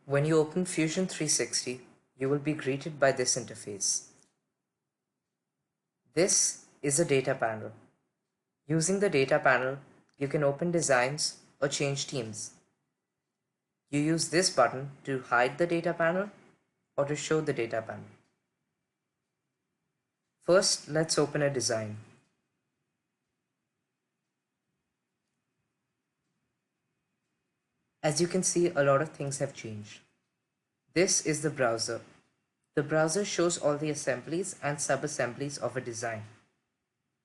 When you open Fusion 360, you will be greeted by this interface. This is a data panel. Using the data panel, you can open designs or change themes. You use this button to hide the data panel or to show the data panel. First, let's open a design. As you can see, a lot of things have changed. This is the browser. The browser shows all the assemblies and sub-assemblies of a design.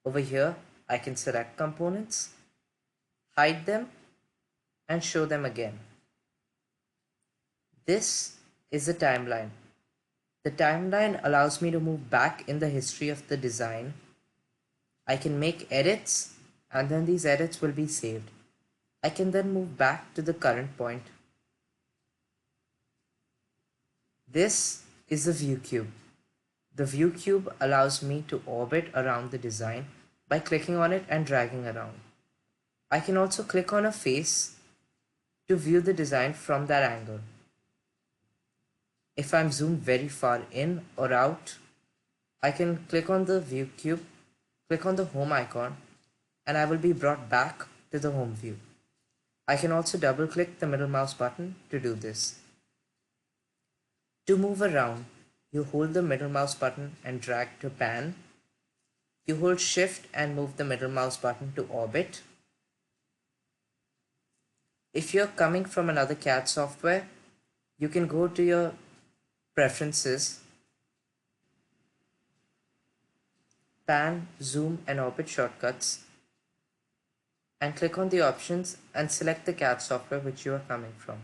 Over here, I can select components, hide them, and show them again. This is the timeline. The timeline allows me to move back in the history of the design. I can make edits, and then these edits will be saved. I can then move back to the current point. This is the view cube. The view cube allows me to orbit around the design by clicking on it and dragging around. I can also click on a face to view the design from that angle. If I'm zoomed very far in or out, I can click on the view cube, click on the home icon, and I will be brought back to the home view. I can also double click the middle mouse button to do this. To move around, you hold the middle mouse button and drag to pan. You hold shift and move the middle mouse button to orbit. If you're coming from another CAD software, you can go to your preferences, pan, zoom, and orbit shortcuts, and click on the options and select the CAD software which you are coming from.